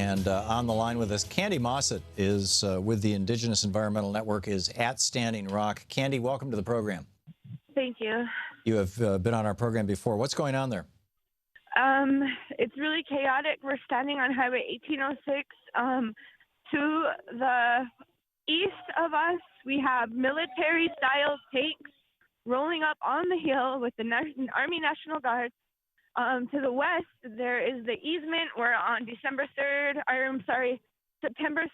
And on the line with us, Kandi Mossett is with the Indigenous Environmental Network, is at Standing Rock. Kandi, welcome to the program. Thank you. You have been on our program before. What's going on there? It's really chaotic. We're standing on Highway 1806. To the east of us, we have military-style tanks rolling up on the hill with the Army National Guard. To the west, there is the easement where on September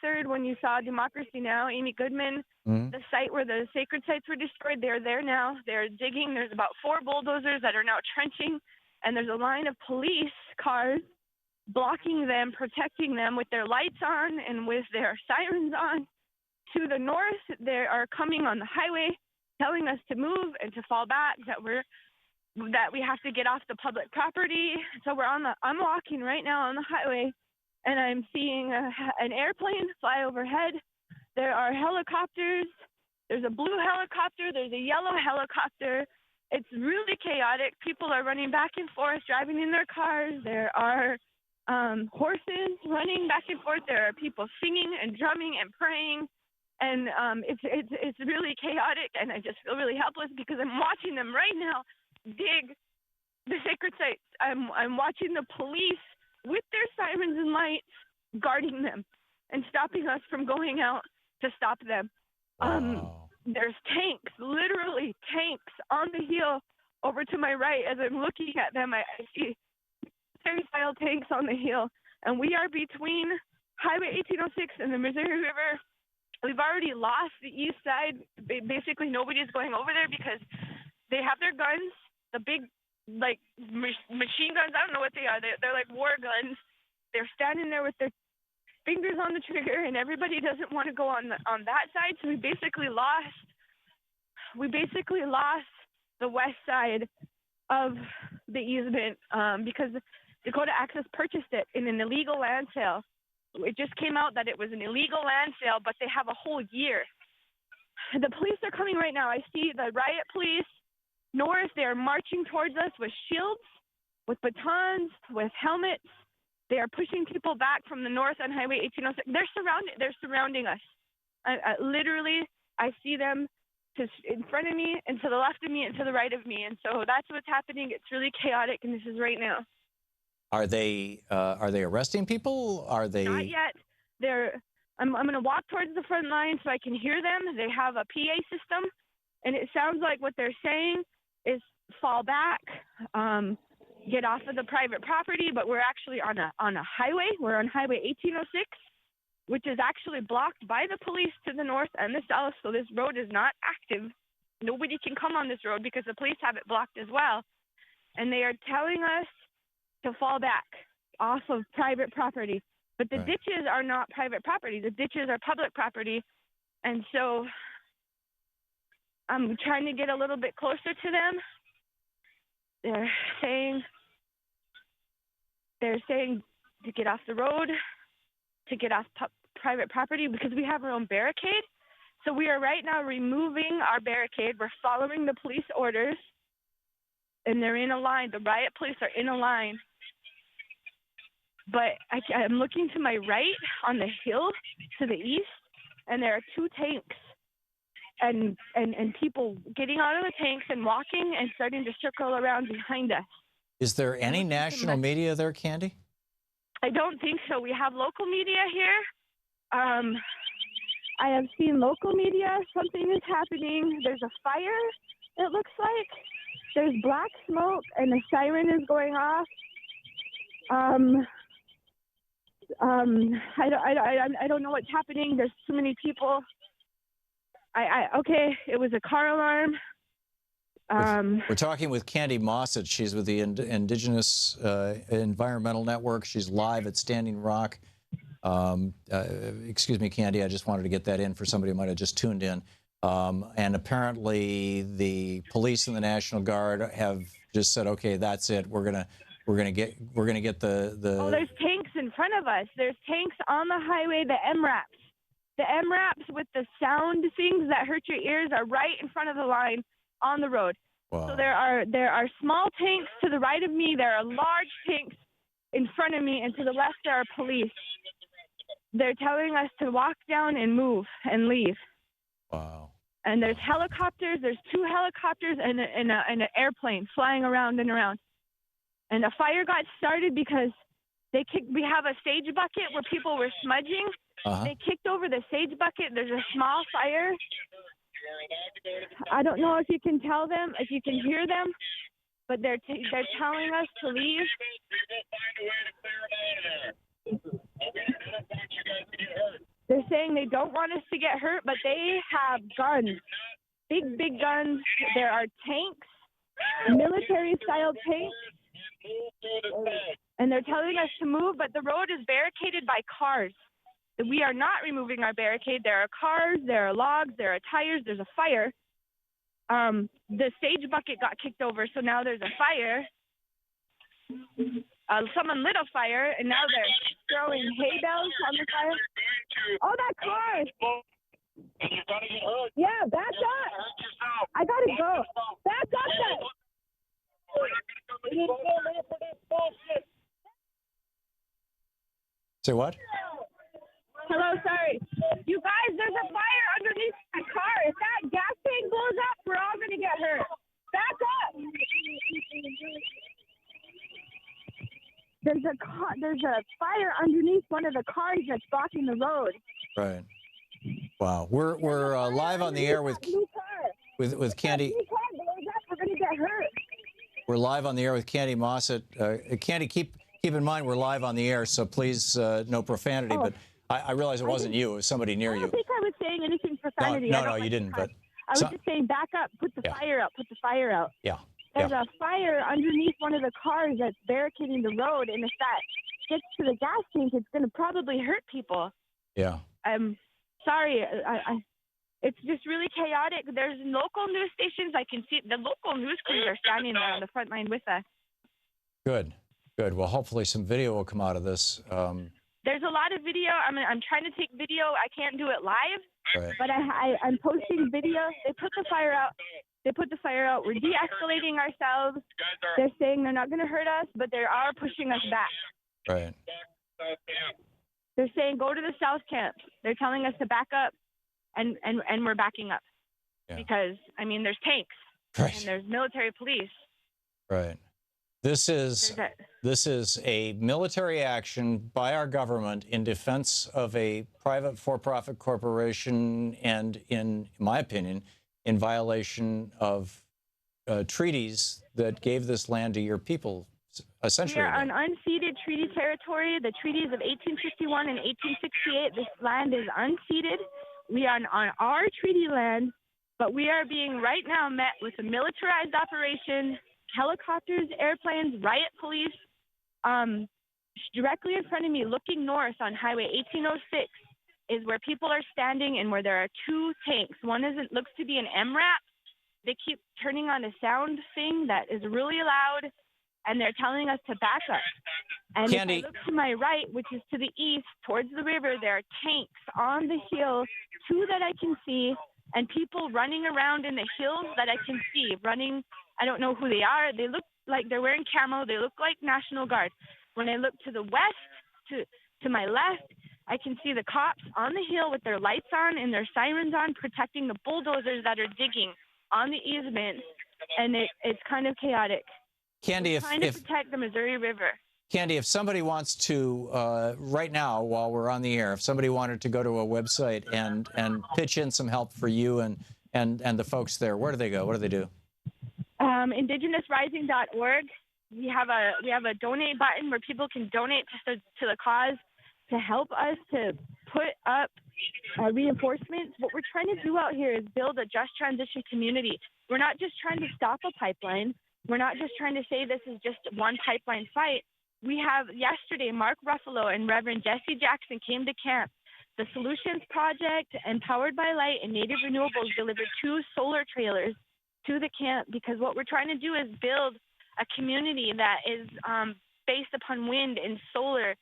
3rd, when you saw Democracy Now!, Amy Goodman, the site where the sacred sites were destroyed, they're there now. They're digging. There's about 4 bulldozers that are now trenching, and there's a line of police cars blocking them, protecting them with their lights on and with their sirens on. To the north, they are coming on the highway, telling us to move and to fall back, that we have to get off the public property. So I'm walking right now on the highway, and I'm seeing an airplane fly overhead. There are helicopters. There's a blue helicopter. There's a yellow helicopter. It's really chaotic. People are running back and forth, driving in their cars. There are horses running back and forth. There are people singing and drumming and praying. And it's really chaotic, and I just feel really helpless because I'm watching them right now dig the sacred sites. I'm watching the police with their sirens and lights guarding them and stopping us from going out to stop them. Wow. There's tanks, literally tanks on the hill over to my right. As I'm looking at them, I see military-style tanks on the hill, and we are between Highway 1806 and the Missouri River. We've already lost the east side. Basically, nobody's going over there because they have their guns, the big, like, machine guns. I don't know what they are. They're like war guns. They're standing there with their fingers on the trigger, and everybody doesn't want to go on that side. So we basically lost the west side of the easement because Dakota Access purchased it in an illegal land sale. It just came out that it was an illegal land sale, but they have a whole year. The police are coming right now. I see the riot police north. They're marching towards us with shields, with batons, with helmets. They are pushing people back from the north on Highway 1806. They're surrounding us. Literally, I see them in front of me and to the left of me and to the right of me. And so that's what's happening. It's really chaotic, and this is right now. Are they arresting people? Are they? Not yet. I'm going to walk towards the front line so I can hear them. They have a PA system, and it sounds like what they're saying is fall back, get off of the private property. But we're actually on a highway. We're on Highway 1806, which is actually blocked by the police to the north and the south. So this road is not active. Nobody can come on this road because the police have it blocked as well. And they are telling us to fall back off of private property. But the ditches are not private property. The ditches are public property. And so I'm trying to get a little bit closer to them. They're saying to get off the road, to get off private property because we have our own barricade. So we are right now removing our barricade. We're following the police orders, and they're in a line. The riot police are in a line. But I'm looking to my right on the hill to the east, and there are 2 tanks and people getting out of the tanks and walking and starting to circle around behind us. Is there any national media there, Kandi? I don't think so. We have local media here. I have seen local media. Something is happening. There's a fire, it looks like. There's black smoke, and the siren is going off. I don't know what's happening. There's too many people. Okay, it was a car alarm. We're talking with Kandi Mossett. She's with the Indigenous Environmental Network. She's live at Standing Rock. Excuse me, Kandi, I just wanted to get that in for somebody who might have just tuned in. And apparently the police and the National Guard have just said, okay, that's it. We're gonna get the Oh, there's tanks in front of us. There's tanks on the highway, the MRAPs. The MRAPs with the sound things that hurt your ears are right in front of the line on the road. Wow. So there are small tanks to the right of me. There are large tanks in front of me, and to the left there are police. They're telling us to walk down and move and leave. Wow. And there's helicopters. There's 2 helicopters and an airplane flying around and around. And a fire got started because we have a sage bucket where people were smudging. They kicked over the sage bucket. There's a small fire. I don't know if you can tell them, if you can hear them, but they're telling us to leave. They're saying they don't want us to get hurt, but they have guns, big guns. There are tanks, military-style tanks, and they're telling us to move, but the road is barricaded by cars. We are not removing our barricade. There are cars, there are logs, there are tires, there's a fire. The sage bucket got kicked over, so now there's a fire. Someone lit a fire, and now they're throwing hay bales on the fire. Oh, that car! Yeah, back up! I gotta go. Back up then! Say what? Hello, sorry. You guys, there's a fire underneath that car. If that gas tank blows up, we're all gonna get hurt. Back up! There's a fire underneath one of the cars that's blocking the road. Right. Wow. We're live on the air with Kandi. We're gonna get hurt. We're live on the air with Kandi Mossett. Kandi, keep in mind we're live on the air, so please no profanity. But I realize it wasn't you; it was somebody near you. I don't think I was saying anything profanity. No, you didn't. But I was just saying, back up, put the fire out, put the fire out. Yeah. There's a fire underneath one of the cars that's barricading the road, and if that gets to the gas tank, it's going to probably hurt people. Yeah. I'm sorry. It's just really chaotic. There's local news stations. I can see the local news crews are standing there on the front line with us. Good. Well, hopefully some video will come out of this. There's a lot of video. I'm trying to take video. I can't do it live, right. But I'm posting video. They put the fire out. We're de-escalating ourselves. They're saying they're not going to hurt us, but they are pushing us back. Right. They're saying go to the South Camp. They're telling us to back up, and we're backing up because there's tanks and there's military police. Right. This is a military action by our government in defense of a private for-profit corporation, and in my opinion, in violation of treaties that gave this land to your people a century ago. We are on unceded treaty territory. The treaties of 1851 and 1868. This land is unceded. We are on our treaty land, but we are being right now met with a militarized operation. Helicopters, airplanes, riot police. Directly in front of me, looking north on Highway 1806, is where people are standing and where there are 2 tanks. One looks to be an MRAP. They keep turning on a sound thing that is really loud, and they're telling us to back up. And Kandi, if I look to my right, which is to the east, towards the river, there are tanks on the hill, 2 that I can see, and people running around in the hills that I can see, running. I don't know who they are. They look like they're wearing camo. They look like National Guard. When I look to the west, to my left, I can see the cops on the hill with their lights on and their sirens on, protecting the bulldozers that are digging on the easement, and it's kind of chaotic. Kandi, trying to protect the Missouri River. Kandi, if somebody wants to, right now while we're on the air, if somebody wanted to go to a website and pitch in some help for you and the folks there, where do they go? What do they do? IndigenousRising.org. We have a donate button where people can donate to the cause to help us to put up reinforcements. What we're trying to do out here is build a just transition community. We're not just trying to stop a pipeline. We're not just trying to say this is just one pipeline fight. We have yesterday, Mark Ruffalo and Reverend Jesse Jackson came to camp. The Solutions Project and Powered by Light and Native Renewables delivered 2 solar trailers to the camp, because what we're trying to do is build a community that is based upon wind and solar,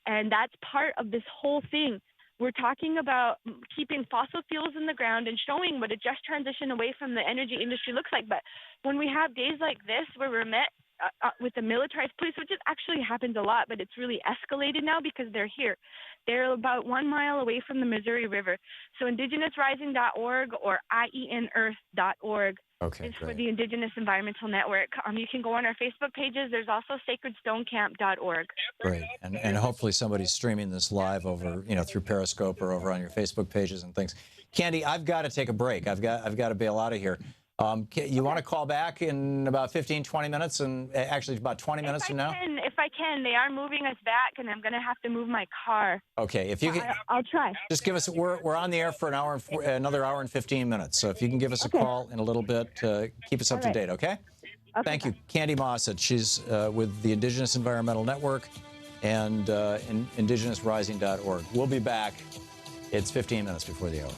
and that's part of this whole thing. We're talking about keeping fossil fuels in the ground and showing what a just transition away from the energy industry looks like. But when we have days like this where we're met with the militarized police, which actually happens a lot, but it's really escalated now because they're here. They're about 1 mile away from the Missouri River. So indigenousrising.org or ienearth.org Okay, is great. for the Indigenous Environmental Network. You can go on our Facebook pages. There's also sacredstonecamp.org. Great, and hopefully somebody's streaming this live over, through Periscope or over on your Facebook pages and things. Kandi, I've got to take a break. I've got to bail out of here. You want to call back in about 15, 20 minutes, and actually about 20 minutes from now? If I can, they are moving us back, and I'm going to have to move my car. Okay, if you can, I'll try. Just give us. We're on the air for another hour and 15 minutes. So if you can give us a call in a little bit, keep us up to date. Okay. Thank you, Kandi Mossett. She's with the Indigenous Environmental Network and indigenousrising.org. We'll be back. It's 15 minutes before the hour.